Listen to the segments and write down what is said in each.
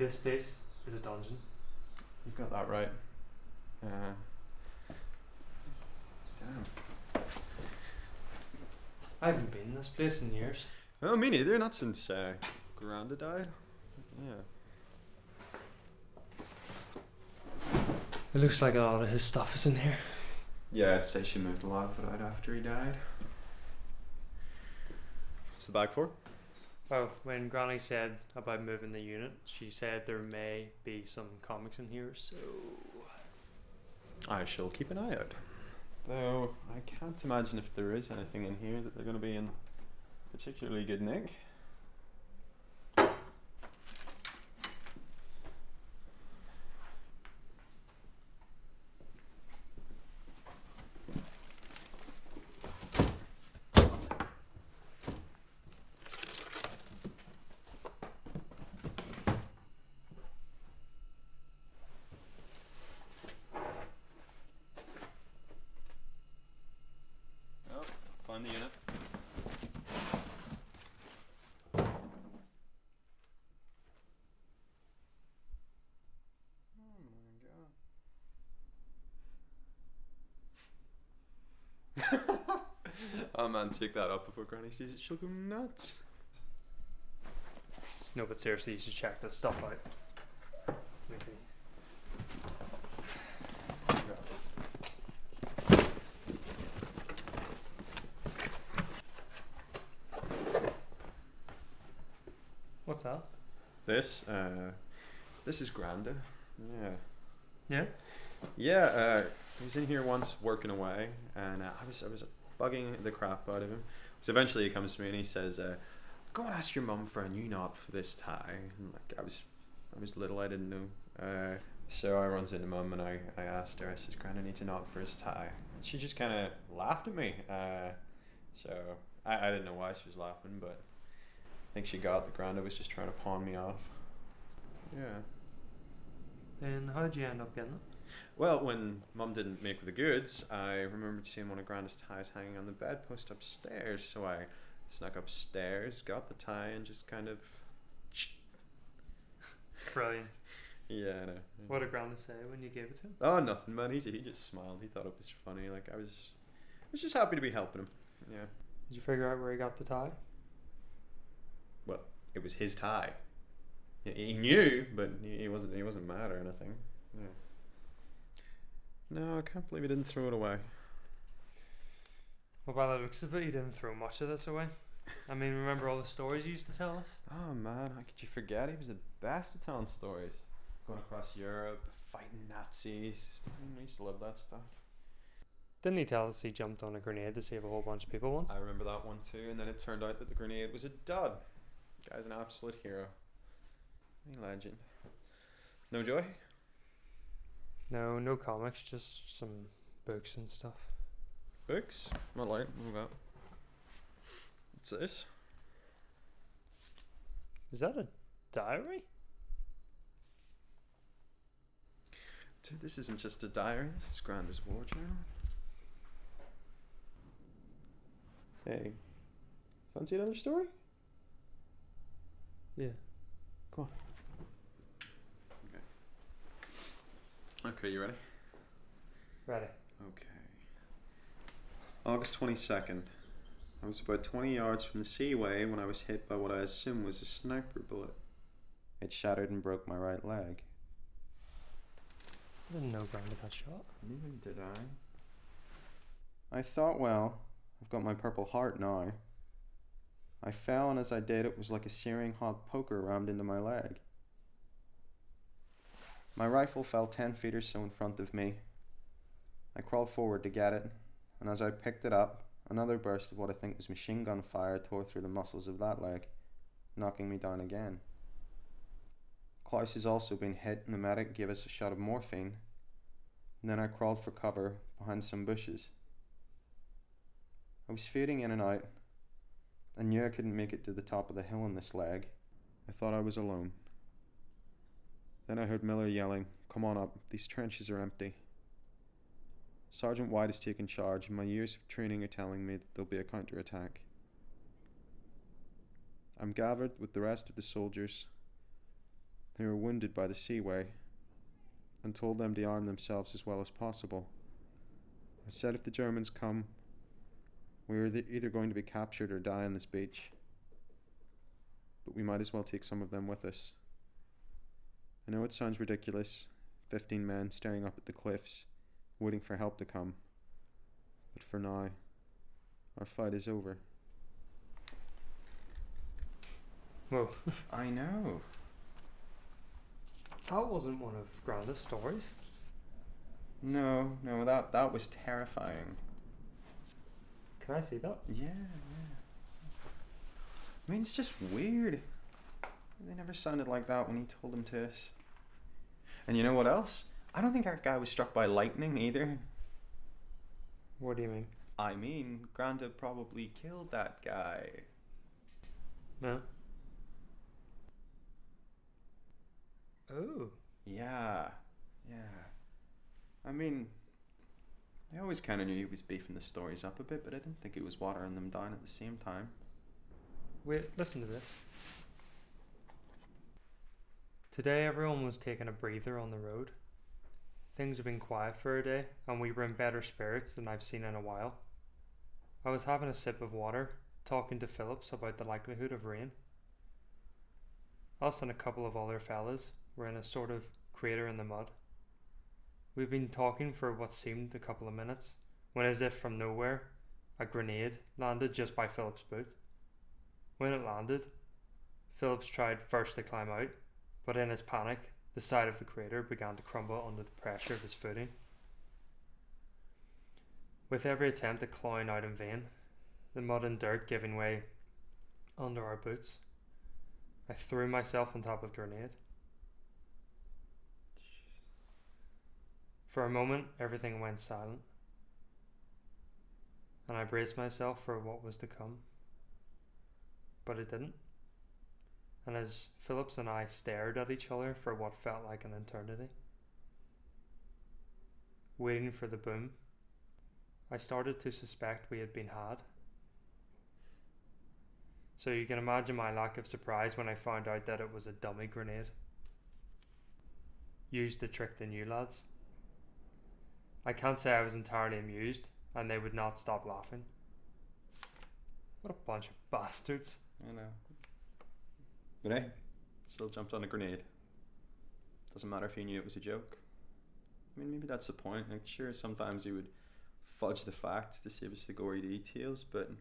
This place is a dungeon. You've got that right. Damn. I haven't been in this place in years. Oh, me neither. Not since Granda died. Yeah. It looks like a lot of his stuff is in here. Yeah, I'd say she moved a lot of it out after he died. What's the bag for? Well, when Granny said about moving the unit, she said there may be some comics in here, so... I shall keep an eye out. Though, I can't imagine if there is anything in here that they're going to be in particularly good nick. Find the unit. Oh my god. Oh man, take that up before Granny sees it, she'll go nuts. No, but seriously, you should check this stuff out. Let me see. What's that? This is Granda. Yeah. Yeah? Yeah, he was in here once working away, and I was bugging the crap out of him. So eventually he comes to me and he says, "Go and ask your mum for a new knot for this tie." And like I was little, I didn't know. So I runs into mum and I asked her. I says, "Granda needs a knot for his tie," and she just kind of laughed at me. So I didn't know why she was laughing, but I think she got that Granda was just trying to pawn me off. Yeah. Then how did you end up getting it? Well, when Mum didn't make the goods, I remembered seeing one of Granda's ties hanging on the bedpost upstairs, so I snuck upstairs, got the tie, and just kind of... Brilliant. Yeah, I know. What did Granda say when you gave it to him? Oh, nothing, man. He just smiled. He thought it was funny. Like, I was just happy to be helping him. Yeah. Did you figure out where he got the tie? Well, it was his tie. He knew, but he wasn't mad or anything. Yeah. No, I can't believe he didn't throw it away. Well, by the looks of it, you didn't throw much of this away. I mean, remember all the stories you used to tell us? Oh man, how could you forget? He was the best at telling stories. Going across Europe, fighting Nazis. I used to love that stuff. Didn't he tell us he jumped on a grenade to save a whole bunch of people once? I remember that one too, and then it turned out that the grenade was a dud. The guy's an absolute hero. A legend. No joy? No comics, just some books and stuff. Books? Not like, what about? What's this? Is that a diary? Dude, this isn't just a diary, this is Granda's war journal. Hey, fancy another story? Yeah. Come on. Okay, you ready? Ready. Okay. August 22nd. I was about 20 yards from the seaway when I was hit by what I assumed was a sniper bullet. It shattered and broke my right leg. I didn't know Granda got shot. Neither did I thought, well, I've got my Purple Heart now. I fell, and as I did, it was like a searing hot poker rammed into my leg. My rifle fell 10 feet or so in front of me. I crawled forward to get it, and as I picked it up, another burst of what I think was machine gun fire tore through the muscles of that leg, knocking me down again. Klaus has also been hit, and the medic gave us a shot of morphine, and then I crawled for cover behind some bushes. I was fading in and out. I knew I couldn't make it to the top of the hill on this leg. I thought I was alone. Then I heard Miller yelling, "Come on up, these trenches are empty." Sergeant White has taken charge, and my years of training are telling me that there'll be a counterattack. I'm gathered with the rest of the soldiers. They were wounded by the seaway and told them to arm themselves as well as possible. I said if the Germans come, we were either going to be captured or die on this beach. But we might as well take some of them with us. I know it sounds ridiculous, 15 men staring up at the cliffs, waiting for help to come. But for now, our fight is over. Whoa. I know. That wasn't one of Granda's stories. No, that was terrifying. Can I see that? Yeah. I mean, it's just weird. They never sounded like that when he told them to us. And you know what else? I don't think our guy was struck by lightning either. What do you mean? I mean, Granda probably killed that guy. No. Oh. Yeah. I mean, I always kind of knew he was beefing the stories up a bit, but I didn't think he was watering them down at the same time. Wait, listen to this. Today everyone was taking a breather on the road. Things have been quiet for a day, and we were in better spirits than I've seen in a while. I was having a sip of water, talking to Phillips about the likelihood of rain. Us and a couple of other fellas were in a sort of crater in the mud. We'd been talking for what seemed a couple of minutes, when as if from nowhere, a grenade landed just by Phillips' boot. When it landed, Phillips tried first to climb out, but in his panic, the side of the crater began to crumble under the pressure of his footing. With every attempt at clawing out in vain, the mud and dirt giving way under our boots, I threw myself on top of the grenade. For a moment, everything went silent, and I braced myself for what was to come. But it didn't. And as Phillips and I stared at each other for what felt like an eternity, waiting for the boom, I started to suspect we had been had. So you can imagine my lack of surprise when I found out that it was a dummy grenade. Used to trick the new lads. I can't say I was entirely amused, and they would not stop laughing. What a bunch of bastards. I know. But hey, still jumped on a grenade. Doesn't matter if he knew it was a joke. I mean, maybe that's the point. Like, sure, sometimes he would fudge the facts to save us the gory details, but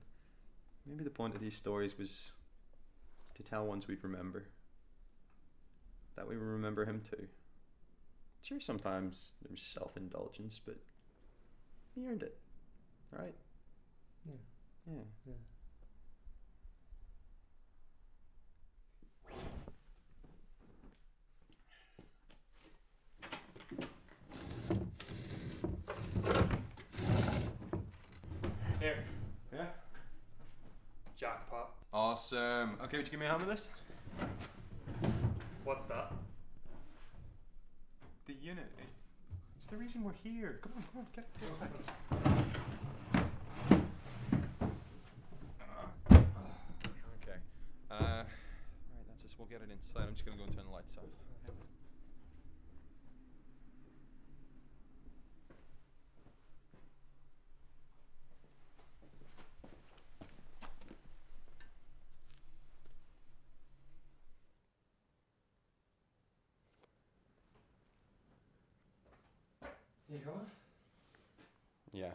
maybe the point of these stories was to tell ones we'd remember. That we would remember him too. Sure, sometimes there was self-indulgence, but he earned it, right? Yeah. Here. Yeah? Jackpot. Awesome. Okay, would you give me a hand with this? What's that? The unit. It's the reason we're here. Come on, get it. Okay. Right, that's just, we'll get it inside. I'm just gonna go and turn the lights off. You coming? Yeah.